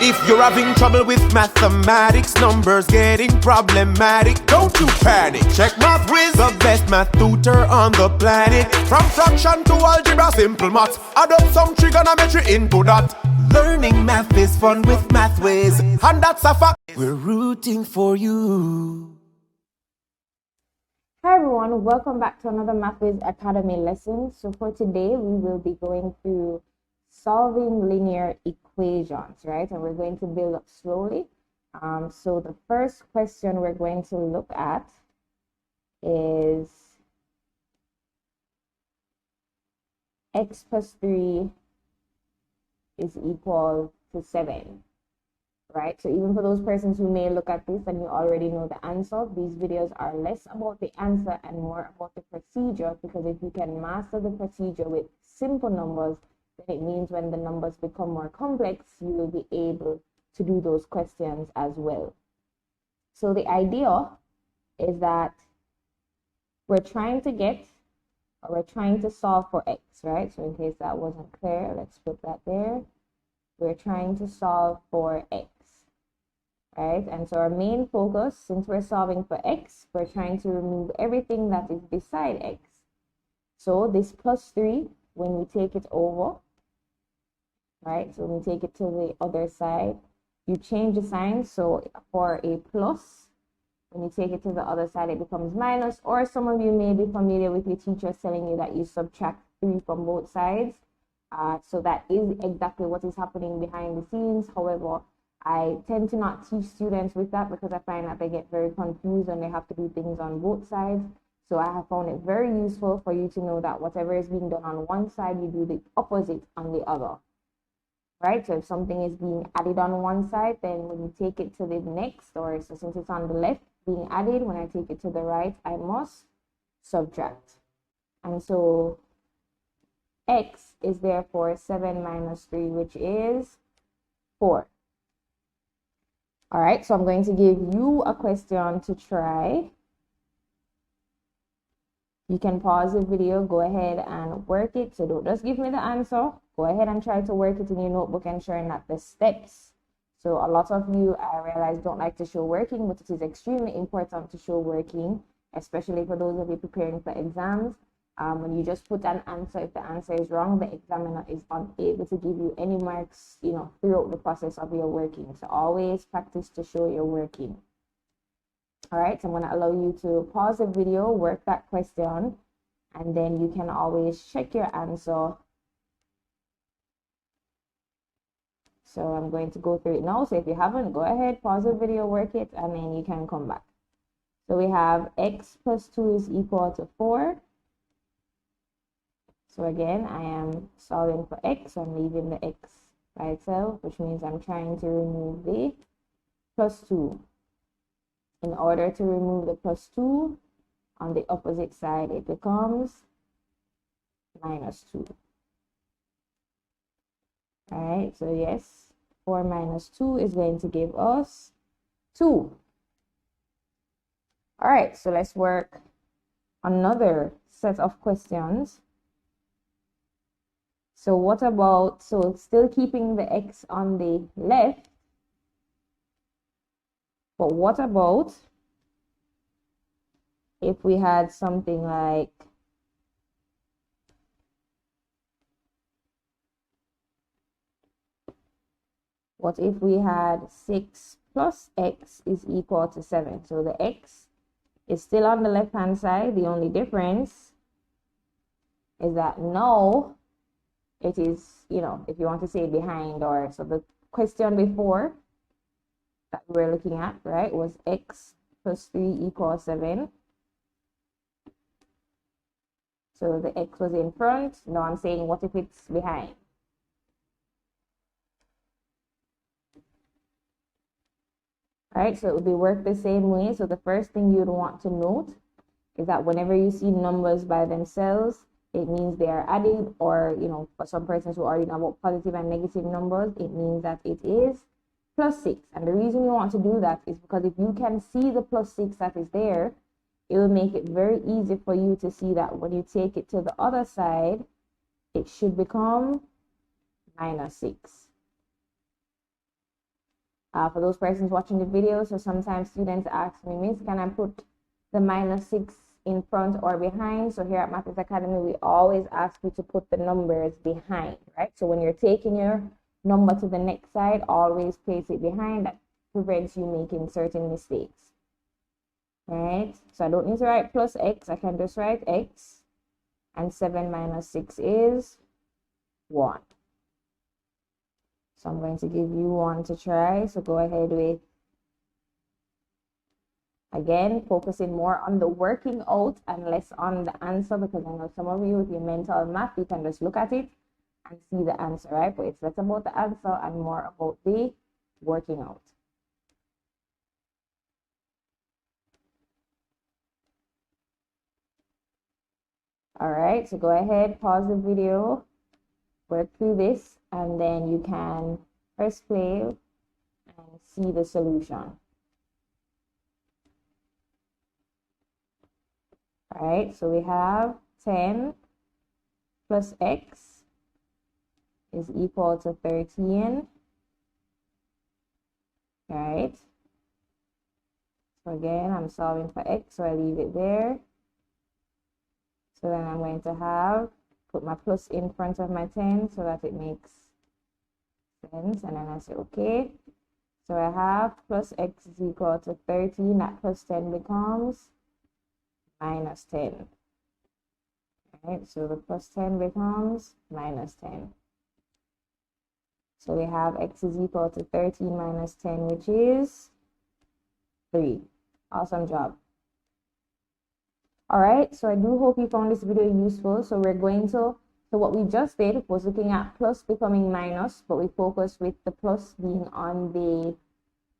If you're having trouble with mathematics, numbers getting problematic, don't you panic. Check MathWiz, the best math tutor on the planet. From fraction to algebra, simple maths, add up some trigonometry into that. Learning math is fun with MathWiz, and that's a fact. We're rooting for you. Hi everyone, welcome back to another MathWiz Academy lesson. So for today, we will be going through solving linear equations, right? And we're going to build up slowly. So the first question we're going to look at is x plus 3 is equal to 7, right? So even for those persons who may look at this and you already know the answer, these videos are less about the answer and more about the procedure, because if you can master the procedure with simple numbers, then it means when the numbers become more complex, you will be able to do those questions as well. So the idea is that we're trying to solve for x, right? So in case that wasn't clear, let's put that there. We're trying to solve for x, right? And so our main focus, since we're solving for x, we're trying to remove everything that is beside x. So this plus 3, when we take it over, right? So when we take it to the other side, you change the sign. So for a plus, when you take it to the other side, it becomes minus. Or some of you may be familiar with your teachers telling you that you subtract 3 from both sides. So that is exactly what is happening behind the scenes. However, I tend to not teach students with that because I find that they get very confused and they have to do things on both sides. So I have found it very useful for you to know that whatever is being done on one side, you do the opposite on the other, right? So if something is being added on one side, then when you take it to the next, or so since it's on the left being added, when I take it to the right, I must subtract. And so x is therefore 7 minus 3, which is 4. All right, so I'm going to give you a question to try. You can pause the video, go ahead and work it. So don't just give me the answer. Go ahead and try to work it in your notebook, ensuring that the steps. So a lot of you, I realize, don't like to show working, but it is extremely important to show working, especially for those of you preparing for exams. When you just put an answer, if the answer is wrong, the examiner is unable to give you any marks, throughout the process of your working. So always practice to show your working. All right, so I'm going to allow you to pause the video, work that question, and then you can always check your answer. So I'm going to go through it now. So if you haven't, go ahead, pause the video, work it, and then you can come back. So we have x plus 2 is equal to 4. So again, I am solving for x. So I'm leaving the x by itself, which means I'm trying to remove the plus 2. In order to remove the plus 2, on the opposite side, it becomes minus 2. All right, so yes, 4 minus 2 is going to give us 2. All right, so let's work another set of questions. So what about, so still keeping the x on the left, but what about if we had something like what if we had 6 plus x is equal to 7? So the x is still on the left hand side. The only difference is that now it is, if you want to say behind, or so the question before that we were looking at, right, was x plus 3 equals 7. So the x was in front. Now I'm saying, what if it's behind? All right, so it would be work the same way. So the first thing you'd want to note is that whenever you see numbers by themselves, it means they are added, or, for some persons who already know about positive and negative numbers, it means that it is plus 6. And the reason you want to do that is because if you can see the plus 6 that is there, it will make it very easy for you to see that when you take it to the other side, it should become minus 6. For those persons watching the video, so sometimes students ask me, Miss, can I put the -6 in front or behind? So here at Maths Academy, we always ask you to put the numbers behind, right? So when you're taking your number to the next side, always place it behind. That prevents you making certain mistakes, right? So I don't need to write plus x, I can just write x, and 7 minus 6 is 1. So I'm going to give you 1 to try. So go ahead with, again, focusing more on the working out and less on the answer, because I know some of you with your mental math, you can just look at it and see the answer, right? But it's less about the answer and more about the working out. All right, so go ahead, pause the video, work through this, and then you can press play and see the solution. All right, so we have 10 plus x is equal to 13. All right. So again, I'm solving for x, so I leave it there. So then I'm going to put my plus in front of my 10 so that it makes sense. And then I say, okay. So I have plus x is equal to 13. That plus 10 becomes minus 10. All right, so the plus 10 becomes minus 10. So we have x is equal to 13 minus 10, which is 3. Awesome job. All right, so I do hope you found this video useful. So what we just did was looking at plus becoming minus, but we focused with the plus being on the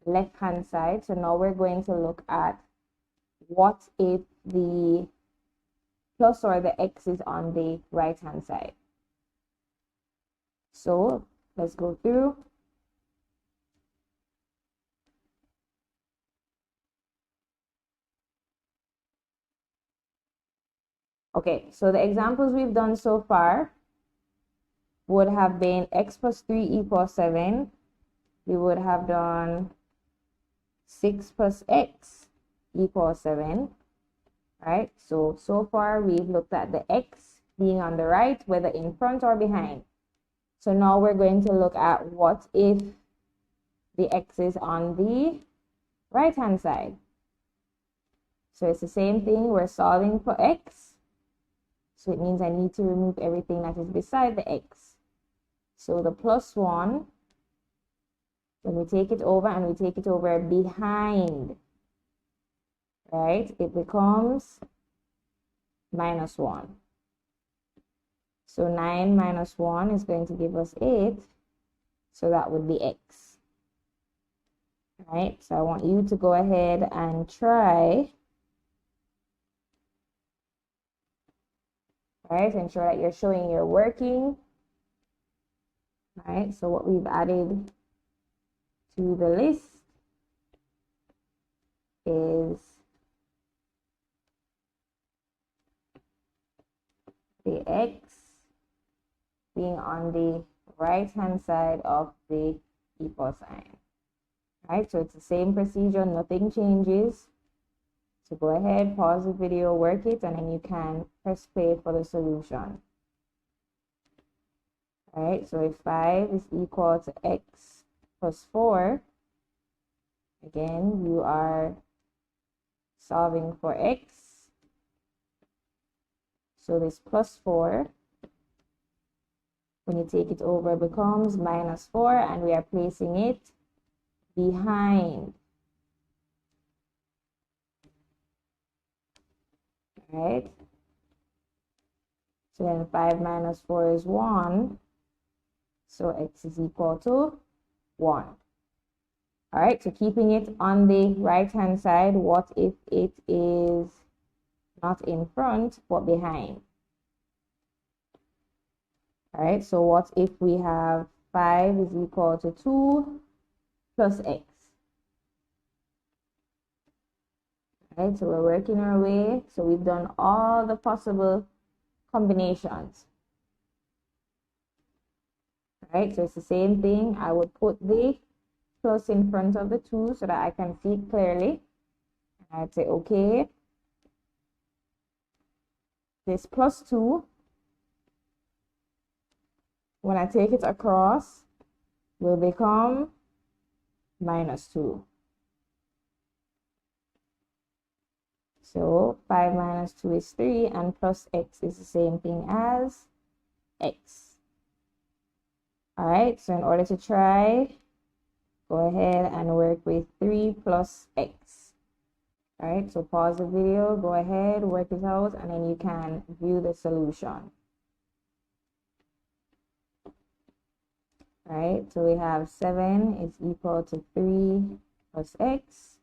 left-hand side. So now we're going to look at what if the plus or the x is on the right-hand side. So let's go through. Okay, so the examples we've done so far would have been x plus 3 equals 7. We would have done 6 plus x equals 7. Right? So far we've looked at the x being on the right, whether in front or behind. So now we're going to look at what if the x is on the right-hand side. So it's the same thing. We're solving for x. So it means I need to remove everything that is beside the x. So the plus 1, when we take it over and we take it over behind, right, it becomes minus 1. So 9 minus 1 is going to give us 8. So that would be x. Right? So I want you to go ahead and try. Right? Ensure that you're showing your working. Right? So what we've added to the list is the x being on the right-hand side of the equal sign. Right? So it's the same procedure, nothing changes. So go ahead, pause the video, work it, and then you can press play for the solution. All right, so if 5 is equal to x plus 4, again, you are solving for x. So this plus 4, when you take it over, becomes minus 4, and we are placing it behind. Right? So then 5 minus 4 is 1. So x is equal to 1. All right, so keeping it on the right-hand side, what if it is not in front, but behind? All right, so what if we have 5 is equal to 2 plus x? All right, so we're working our way. So we've done all the possible combinations. All right, so it's the same thing. I would put the plus in front of the 2 so that I can see it clearly. I'd say okay. This plus 2, when I take it across, will become minus 2. So 5 minus 2 is 3, and plus x is the same thing as x. All right, so in order to try, go ahead and work with 3 plus x. All right, so pause the video, go ahead, work it out, and then you can view the solution. All right, so we have 7 is equal to 3 plus x.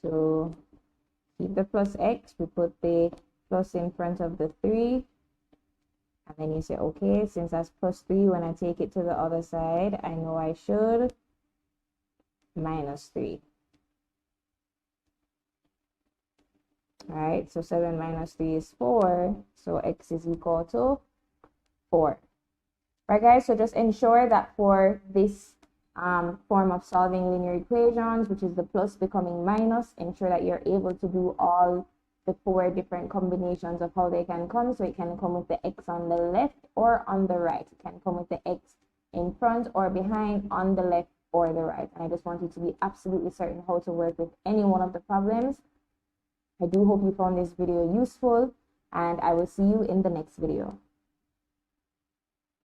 So keep the plus x, we put the plus in front of the 3, and then you say, okay, since that's plus 3, when I take it to the other side, I know I should minus 3. All right, so 7 minus 3 is 4, so x is equal to 4. All right, guys, so just ensure that for this form of solving linear equations, which is the plus becoming minus, ensure that you're able to do all the 4 different combinations of how they can come. So it can come with the x on the left or on the right. It can come with the x in front or behind, on the left or the right. And I just want you to be absolutely certain how to work with any one of the problems. I do hope you found this video useful, and I will see you in the next video.